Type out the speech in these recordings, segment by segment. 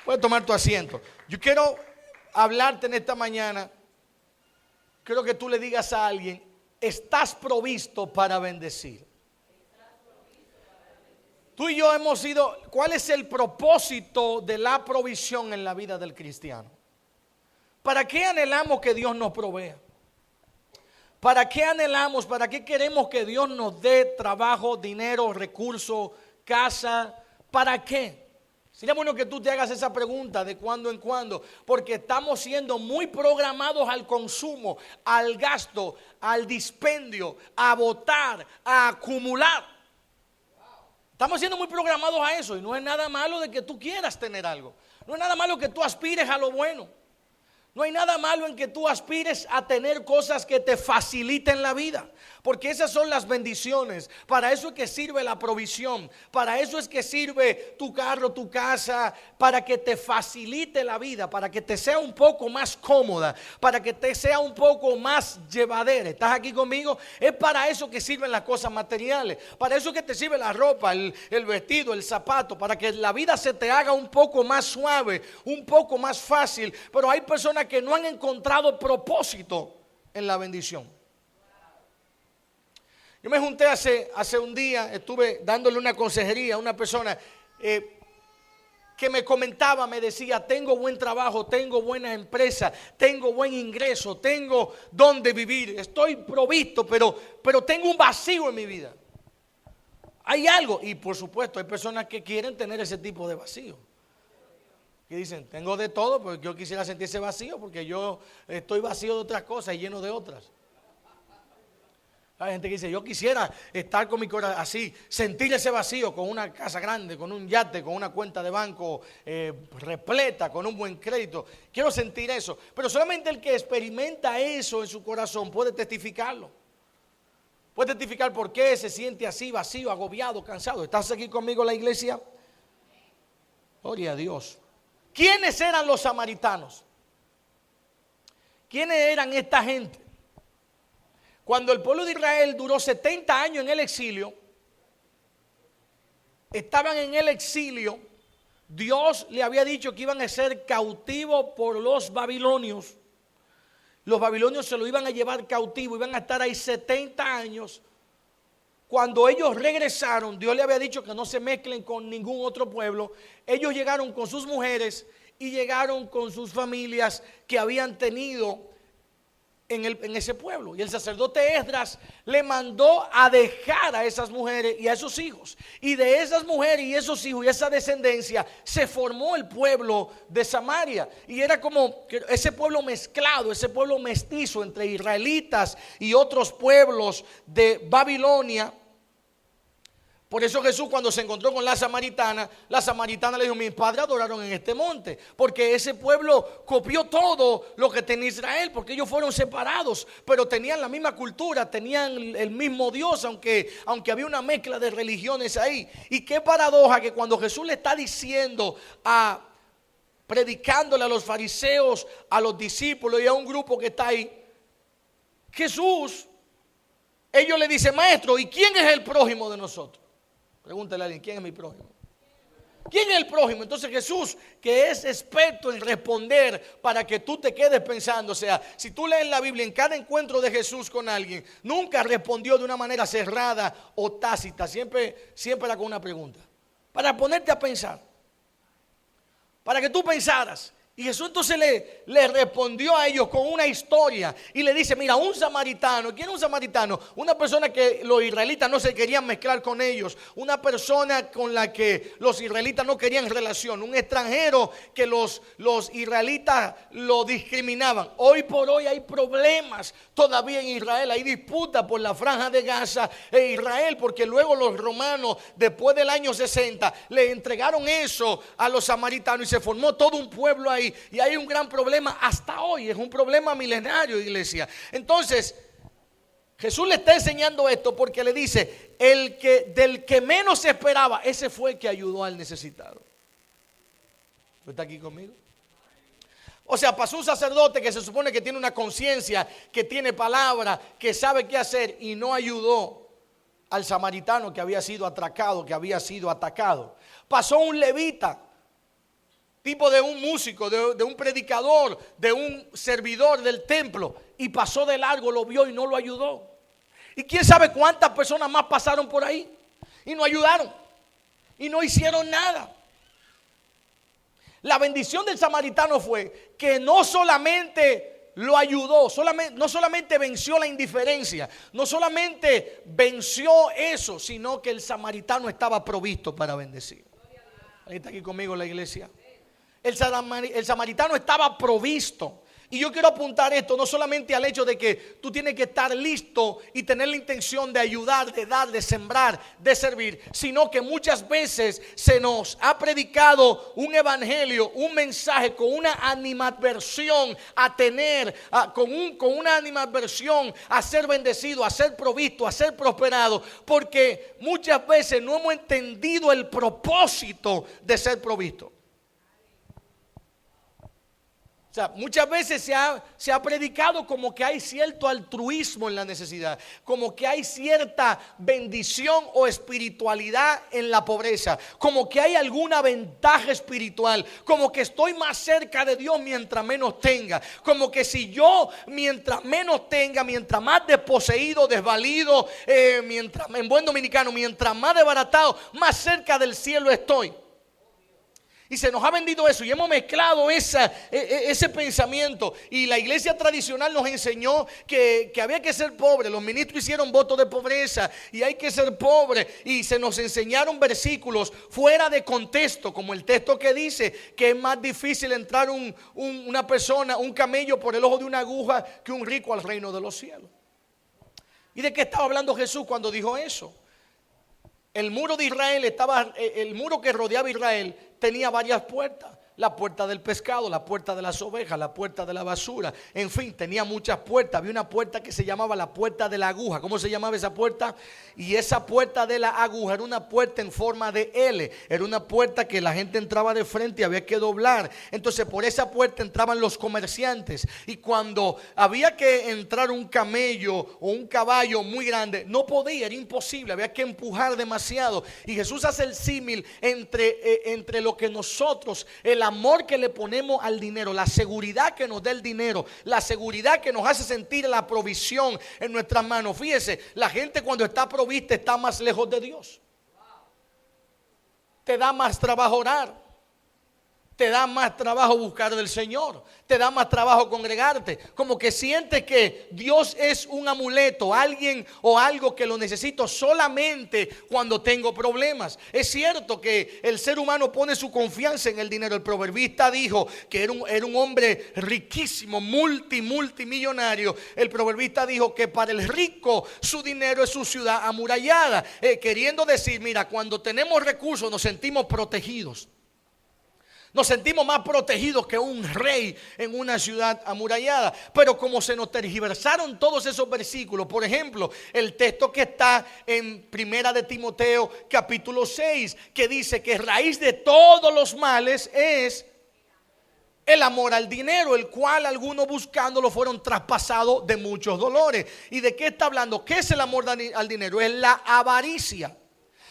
Puedes tomar tu asiento. Yo quiero hablarte en esta mañana. Quiero que tú le digas a alguien: estás provisto para bendecir. Tú y yo hemos ido. ¿Cuál es el propósito de la provisión en la vida del cristiano? ¿Para qué anhelamos que Dios nos provea? ¿Para qué anhelamos? ¿Para qué queremos que Dios nos dé trabajo, dinero, recursos, casa? ¿Para qué? Sería bueno que tú te hagas esa pregunta de cuando en cuando, porque estamos siendo muy programados al consumo, al gasto, al dispendio, a botar, a acumular. Estamos siendo muy programados a eso, y no es nada malo de que tú quieras tener algo. No es nada malo que tú aspires a lo bueno. No hay nada malo en que tú aspires a tener cosas que te faciliten la vida, porque esas son las bendiciones. Para eso es que sirve la provisión, para eso es que sirve tu carro, tu casa, para que te facilite la vida, para que te sea un poco más cómoda, para que te sea un poco más llevadera. ¿Estás aquí conmigo? Es para eso que sirven las cosas materiales, para eso es que te sirve la ropa, el vestido, el zapato, para que la vida se te haga un poco más suave, un poco más fácil. Pero hay personas que no han encontrado propósito en la bendición. Yo me junté hace un día, estuve dándole una consejería a una persona que me comentaba, me decía: tengo buen trabajo, tengo buena empresa, tengo buen ingreso, tengo donde vivir, estoy provisto, pero tengo un vacío en mi vida. Hay algo, y por supuesto hay personas que quieren tener ese tipo de vacío. Que dicen: tengo de todo, pero yo quisiera sentir ese vacío, porque yo estoy vacío de otras cosas y lleno de otras. Hay gente que dice: yo quisiera estar con mi corazón así, sentir ese vacío, con una casa grande, con un yate, con una cuenta de banco repleta, con un buen crédito. Quiero sentir eso. Pero solamente el que experimenta eso en su corazón puede testificarlo. Puede testificar por qué se siente así, vacío, agobiado, cansado. ¿Estás aquí conmigo en la iglesia? Gloria a Dios. ¿Quiénes eran los samaritanos? ¿Quiénes eran esta gente? Cuando el pueblo de Israel duró 70 años en el exilio, estaban en el exilio, Dios le había dicho que iban a ser cautivos por los babilonios. Los babilonios se lo iban a llevar cautivo, iban a estar ahí 70 años. Cuando ellos regresaron, Dios le había dicho que no se mezclen con ningún otro pueblo. Ellos llegaron con sus mujeres y llegaron con sus familias que habían tenido en ese pueblo. Y el sacerdote Esdras le mandó a dejar a esas mujeres y a esos hijos. Y de esas mujeres y esos hijos y esa descendencia se formó el pueblo de Samaria. Y era como ese pueblo mezclado, ese pueblo mestizo entre israelitas y otros pueblos de Babilonia. Por eso Jesús, cuando se encontró con la samaritana le dijo: mis padres adoraron en este monte, porque ese pueblo copió todo lo que tenía Israel, porque ellos fueron separados, pero tenían la misma cultura, tenían el mismo Dios, aunque había una mezcla de religiones ahí. Y qué paradoja que cuando Jesús le está diciendo, predicándole a los fariseos, a los discípulos y a un grupo que está ahí, ellos le dicen: maestro, ¿y quién es el prójimo de nosotros? Pregúntale a alguien: ¿quién es mi prójimo? ¿Quién es el prójimo? Entonces Jesús, que es experto en responder para que tú te quedes pensando, o sea, si tú lees la Biblia, en cada encuentro de Jesús con alguien, nunca respondió de una manera cerrada o tácita, siempre era con una pregunta, para ponerte a pensar, para que tú pensaras. Y Jesús entonces le respondió a ellos con una historia y le dice: mira, un samaritano. ¿Quién es un samaritano? Una persona que los israelitas no se querían mezclar con ellos, una persona con la que los israelitas no querían relación, un extranjero que los israelitas lo discriminaban. Hoy por hoy hay problemas todavía en Israel, hay disputa por la franja de Gaza e Israel, porque luego los romanos, después del año 60, le entregaron eso a los samaritanos y se formó todo un pueblo ahí. Y hay un gran problema hasta hoy, es un problema milenario, iglesia. Entonces Jesús le está enseñando esto porque le dice: del que menos se esperaba, ese fue el que ayudó al necesitado. ¿Usted está aquí conmigo? O sea, pasó un sacerdote que se supone que tiene una conciencia, que tiene palabra, que sabe qué hacer, y no ayudó al samaritano que había sido atracado, que había sido atacado. Pasó un levita. tipo de un músico, de un predicador, de un servidor del templo, y pasó de largo, lo vio y no lo ayudó. Y quién sabe cuántas personas más pasaron por ahí y no ayudaron y no hicieron nada. La bendición del samaritano fue que no solamente lo ayudó, no solamente venció la indiferencia, no solamente venció eso, sino que el samaritano estaba provisto para bendecir. ¿Alguien está aquí conmigo en la iglesia? El samaritano estaba provisto. Y yo quiero apuntar esto no solamente al hecho de que tú tienes que estar listo y tener la intención de ayudar, de dar, de sembrar, de servir, sino que muchas veces se nos ha predicado un evangelio, un mensaje con una animadversión a tener, con una animadversión a ser bendecido, a ser provisto, a ser prosperado, porque muchas veces no hemos entendido el propósito de ser provisto. O sea, muchas veces se ha predicado como que hay cierto altruismo en la necesidad, como que hay cierta bendición o espiritualidad en la pobreza, como que hay alguna ventaja espiritual, como que estoy más cerca de Dios mientras menos tenga, como que si yo mientras menos tenga, mientras más desposeído, desvalido, mientras, en buen dominicano, mientras más desbaratado, más cerca del cielo estoy. Y se nos ha vendido eso y hemos mezclado ese pensamiento. Y la iglesia tradicional nos enseñó que había que ser pobre. Los ministros hicieron voto de pobreza y hay que ser pobre. Y se nos enseñaron versículos fuera de contexto, como el texto que dice que es más difícil entrar una persona, un camello por el ojo de una aguja que un rico al reino de los cielos. ¿Y de qué estaba hablando Jesús cuando dijo eso? El muro de Israel el muro que rodeaba a Israel tenía varias puertas. La puerta del pescado, la puerta de las ovejas, la puerta de la basura. En fin, tenía muchas puertas. Había una puerta que se llamaba la puerta de la aguja. ¿Cómo se llamaba esa puerta? Y esa puerta de la aguja era una puerta en forma de L. Era una puerta que la gente entraba de frente y había que doblar. Entonces por esa puerta entraban los comerciantes. Y cuando había que entrar un camello o un caballo muy grande, no podía, era imposible. Había que empujar demasiado. Y Jesús hace el símil entre lo que nosotros, el amor que le ponemos al dinero, la seguridad que nos da el dinero, la seguridad que nos hace sentir la provisión en nuestras manos. Fíjese, la gente cuando está provista está más lejos de Dios. Te da más trabajo orar. Te da más trabajo buscar del Señor. Te da más trabajo congregarte. Como que sientes que Dios es un amuleto, alguien o algo que lo necesito solamente cuando tengo problemas. Es cierto que el ser humano pone su confianza en el dinero. El proverbista dijo que era un hombre riquísimo, multimillonario. El proverbista dijo que para el rico su dinero es su ciudad amurallada. Queriendo decir, mira, cuando tenemos recursos nos sentimos protegidos. Nos sentimos más protegidos que un rey en una ciudad amurallada. Pero como se nos tergiversaron todos esos versículos, por ejemplo, el texto que está en Primera de Timoteo capítulo 6, que dice que raíz de todos los males es el amor al dinero, el cual algunos buscándolo fueron traspasados de muchos dolores. ¿Y de qué está hablando? ¿Qué es el amor al dinero? Es la avaricia.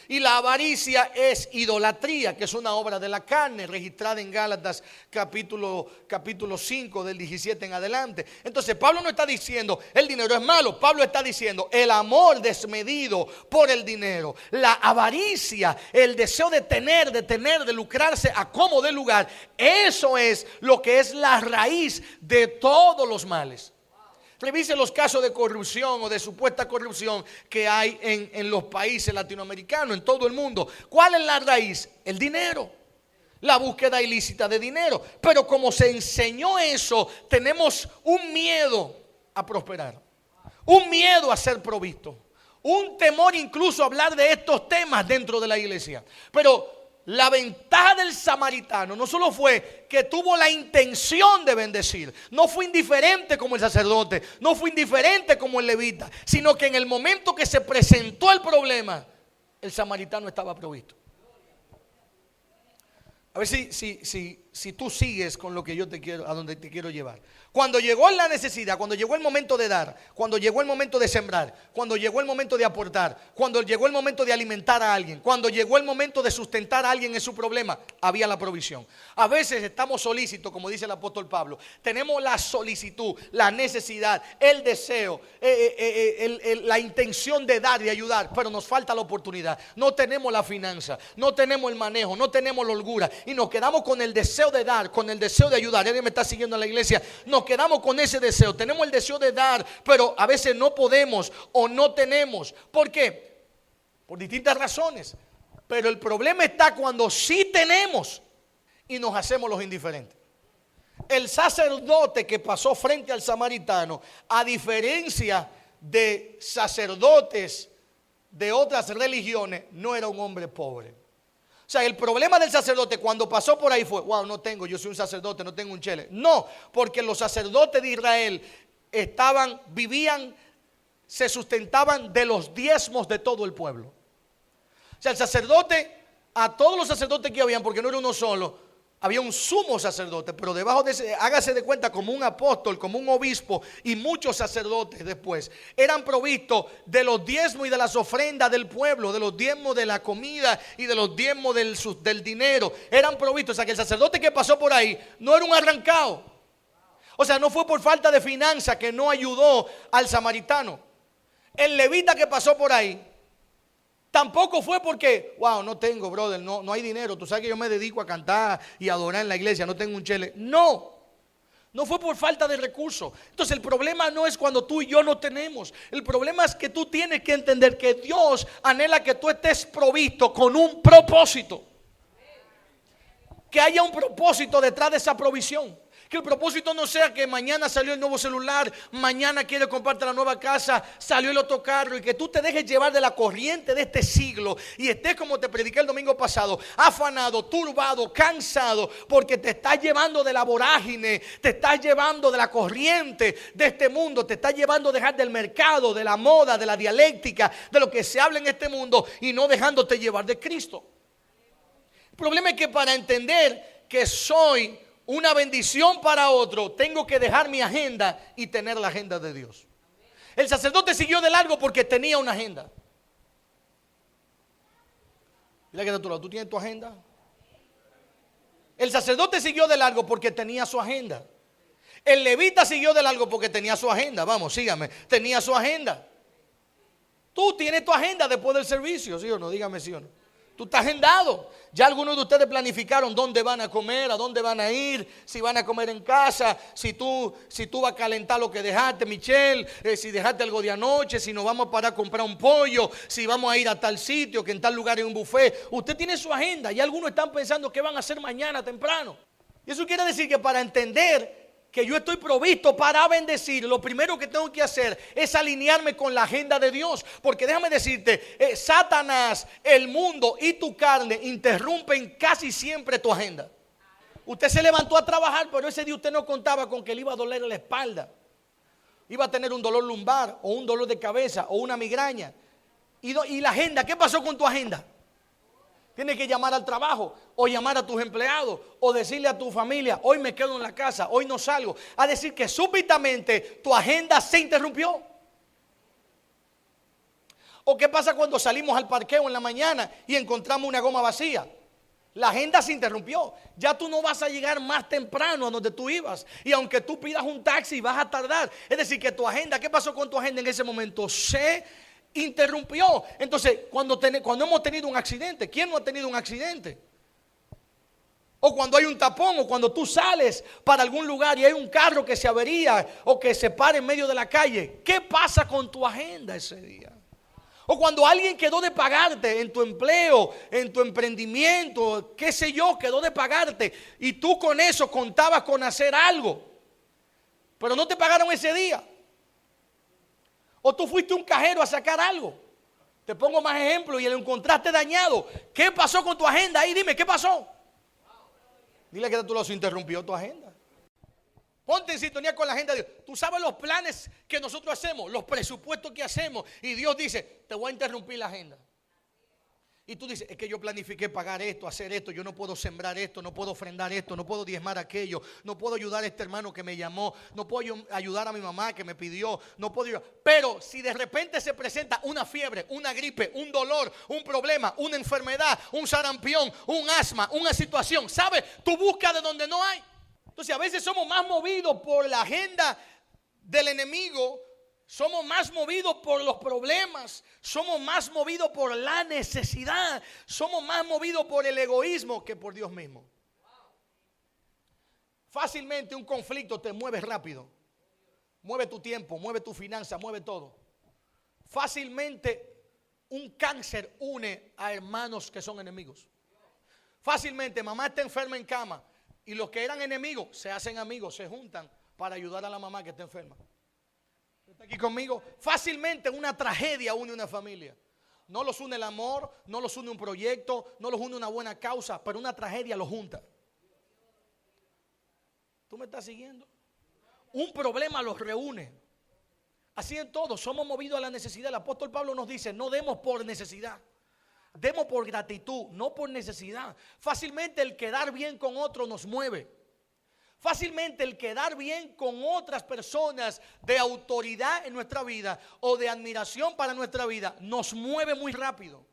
Y la avaricia es idolatría, que es una obra de la carne, registrada en Gálatas capítulo 5 del 17 en adelante. Entonces Pablo no está diciendo el dinero es malo. Pablo está diciendo el amor desmedido por el dinero, la avaricia, el deseo de tener, de lucrarse a como de lugar. Eso es lo que es la raíz de todos los males. Revise los casos de corrupción o de supuesta corrupción que hay en los países latinoamericanos, en todo el mundo. ¿Cuál es la raíz? El dinero. La búsqueda ilícita de dinero. Pero como se enseñó eso, tenemos un miedo a prosperar. Un miedo a ser provisto. Un temor incluso a hablar de estos temas dentro de la iglesia. Pero la ventaja del samaritano no solo fue que tuvo la intención de bendecir, no fue indiferente como el sacerdote, no fue indiferente como el levita, sino que en el momento que se presentó el problema, el samaritano estaba provisto. A ver si si tú sigues con lo que yo te quiero, a donde te quiero llevar. Cuando llegó la necesidad, cuando llegó el momento de dar, cuando llegó el momento de sembrar, cuando llegó el momento de aportar, cuando llegó el momento de alimentar a alguien, cuando llegó el momento de sustentar a alguien en su problema, había la provisión. A veces estamos solícitos, como dice el apóstol Pablo, tenemos la solicitud, la necesidad, el deseo, la intención de dar y ayudar, pero nos falta la oportunidad. No tenemos la finanza, no tenemos el manejo, no tenemos la holgura y nos quedamos con el deseo de dar, con el deseo de ayudar. Alguien me está siguiendo en la iglesia. Nos quedamos con ese deseo. Tenemos el deseo de dar, pero a veces no podemos o no tenemos. ¿Por qué? Por distintas razones. Pero el problema está cuando sí tenemos y nos hacemos los indiferentes. El sacerdote que pasó frente al samaritano, a diferencia de sacerdotes de otras religiones, no era un hombre pobre. O sea, el problema del sacerdote cuando pasó por ahí fue: wow, no tengo, yo soy un sacerdote, no tengo un chele. No, porque los sacerdotes de Israel vivían, se sustentaban de los diezmos de todo el pueblo. O sea, el sacerdote, a todos los sacerdotes que habían, porque no era uno solo, había un sumo sacerdote, pero debajo de ese, hágase de cuenta, como un apóstol, como un obispo y muchos sacerdotes después, eran provistos de los diezmos y de las ofrendas del pueblo, de los diezmos de la comida y de los diezmos del dinero. Eran provistos, o sea que el sacerdote que pasó por ahí no era un arrancado. O sea, no fue por falta de finanza que no ayudó al samaritano. El levita que pasó por ahí tampoco fue porque, wow, no tengo, brother, no hay dinero. Tú sabes que yo me dedico a cantar y adorar en la iglesia, no tengo un chele. No fue por falta de recursos. Entonces el problema no es cuando tú y yo no tenemos. El problema es que tú tienes que entender que Dios anhela que tú estés provisto con un propósito. Que haya un propósito detrás de esa provisión. Que el propósito no sea que mañana salió el nuevo celular, mañana quiere comprarte la nueva casa, salió el otro carro, y que tú te dejes llevar de la corriente de este siglo y estés, como te prediqué el domingo pasado, afanado, turbado, cansado, porque te estás llevando de la vorágine, te estás llevando de la corriente de este mundo, te estás llevando a dejar del mercado, de la moda, de la dialéctica, de lo que se habla en este mundo y no dejándote llevar de Cristo. El problema es que para entender que soy una bendición para otro, tengo que dejar mi agenda y tener la agenda de Dios. El sacerdote siguió de largo porque tenía una agenda. Mira que tú tienes tu agenda. El sacerdote siguió de largo porque tenía su agenda. El levita siguió de largo porque tenía su agenda. Vamos, sígame, tenía su agenda. Tú tienes tu agenda después del servicio, ¿sí o no? Dígame sí o no. Tú estás agendado. Ya algunos de ustedes planificaron dónde van a comer, a dónde van a ir, si van a comer en casa, si tú vas a calentar lo que dejaste, Michelle, si dejaste algo de anoche, si nos vamos a parar a comprar un pollo, si vamos a ir a tal sitio, que en tal lugar hay un buffet. Usted tiene su agenda y algunos están pensando qué van a hacer mañana temprano. Y eso quiere decir que para entender que yo estoy provisto para bendecir, lo primero que tengo que hacer es alinearme con la agenda de Dios. Porque déjame decirte, Satanás, el mundo y tu carne interrumpen casi siempre tu agenda. Usted se levantó a trabajar, pero ese día usted no contaba con que le iba a doler la espalda, iba a tener un dolor lumbar o un dolor de cabeza o una migraña. Y la agenda, ¿qué pasó con tu agenda? Tienes que llamar al trabajo o llamar a tus empleados o decirle a tu familia: hoy me quedo en la casa, hoy no salgo. A decir que súbitamente tu agenda se interrumpió. ¿O qué pasa cuando salimos al parqueo en la mañana y encontramos una goma vacía? La agenda se interrumpió. Ya tú no vas a llegar más temprano a donde tú ibas. Y aunque tú pidas un taxi vas a tardar. Es decir, que tu agenda, ¿qué pasó con tu agenda en ese momento? Se interrumpió. Entonces, cuando hemos tenido un accidente, ¿quién no ha tenido un accidente? O cuando hay un tapón, o cuando tú sales para algún lugar y hay un carro que se avería o que se para en medio de la calle, ¿qué pasa con tu agenda ese día? O cuando alguien quedó de pagarte en tu empleo, en tu emprendimiento, qué sé yo, quedó de pagarte y tú con eso contabas con hacer algo, pero no te pagaron ese día. O tú fuiste un cajero a sacar algo. Te pongo más ejemplos y lo encontraste dañado. ¿Qué pasó con tu agenda ahí? Dime, ¿qué pasó? Dile que tú lo interrumpió tu agenda. Ponte en sintonía con la agenda de Dios. Tú sabes los planes que nosotros hacemos, los presupuestos que hacemos. Y Dios dice: te voy a interrumpir la agenda. Y tú dices, es que yo planifiqué pagar esto, hacer esto, yo no puedo sembrar esto, no puedo ofrendar esto, no puedo diezmar aquello, no puedo ayudar a este hermano que me llamó, no puedo ayudar a mi mamá que me pidió, no puedo ayudar. Pero si de repente se presenta una fiebre, una gripe, un dolor, un problema, una enfermedad, un sarampión, un asma, una situación, ¿sabes? Tú buscas de donde no hay. Entonces a veces somos más movidos por la agenda del enemigo. Somos más movidos por los problemas, somos más movidos por la necesidad, somos más movidos por el egoísmo que por Dios mismo. Fácilmente un conflicto te mueve rápido, mueve tu tiempo, mueve tu finanza, mueve todo. Fácilmente un cáncer une a hermanos que son enemigos. Fácilmente mamá está enferma en cama y los que eran enemigos se hacen amigos, se juntan para ayudar a la mamá que está enferma. ¿Está aquí conmigo? Fácilmente una tragedia une una familia. No los une el amor, no los une un proyecto, no los une una buena causa, pero una tragedia los junta. ¿Tú me estás siguiendo? Un problema los reúne. Así en todo, somos movidos a la necesidad. El apóstol Pablo nos dice, no demos por necesidad, demos por gratitud, no por necesidad. Fácilmente el quedar bien con otro nos mueve. Fácilmente el quedar bien con otras personas de autoridad en nuestra vida o de admiración para nuestra vida nos mueve muy rápido.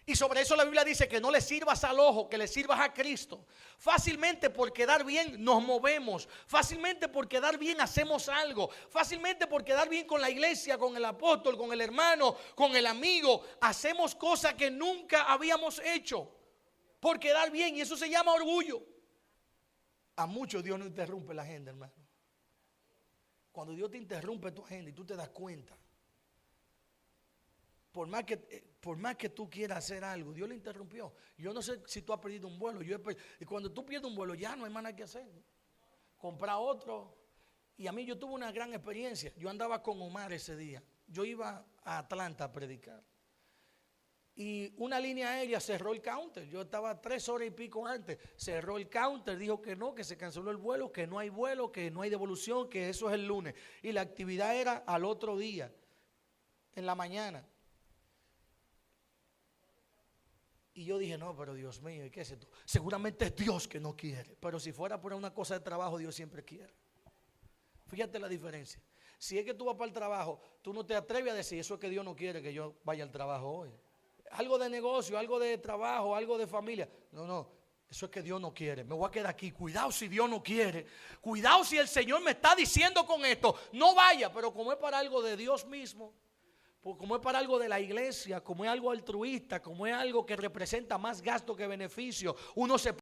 Y sobre eso la Biblia dice que no le sirvas al ojo, que le sirvas a Cristo. Fácilmente por quedar bien nos movemos. Fácilmente por quedar bien hacemos algo. Fácilmente por quedar bien con la iglesia, con el apóstol, con el hermano, con el amigo. Hacemos cosas que nunca habíamos hecho por quedar bien, y eso se llama orgullo. A muchos Dios no interrumpe la agenda, hermano. Cuando Dios te interrumpe tu agenda y tú te das cuenta, por más que tú quieras hacer algo, Dios le interrumpió. Yo no sé si tú has perdido un vuelo. Y cuando tú pierdes un vuelo ya no hay más nada que hacer. Comprar otro. Y a mí yo tuve una gran experiencia. Yo andaba con Omar ese día. Yo iba a Atlanta a predicar. Y una línea aérea cerró el counter. Yo estaba 3 horas y pico antes. Cerró el counter, dijo que no, que se canceló el vuelo, que no hay vuelo, que no hay devolución, que eso es el lunes. Y la actividad era al otro día, en la mañana. Y yo dije, no, pero Dios mío, ¿y qué es esto? Seguramente es Dios que no quiere. Pero si fuera por una cosa de trabajo, Dios siempre quiere. Fíjate la diferencia. Si es que tú vas para el trabajo, tú no te atreves a decir, eso es que Dios no quiere que yo vaya al trabajo hoy. Algo de negocio, algo de trabajo, algo de familia. No, eso es que Dios no quiere. Me voy a quedar aquí. Cuidado si Dios no quiere. Cuidado si el Señor me está diciendo con esto, no vaya. Pero como es para algo de Dios mismo, como es para algo de la iglesia, como es algo altruista, como es algo que representa más gasto que beneficio, uno se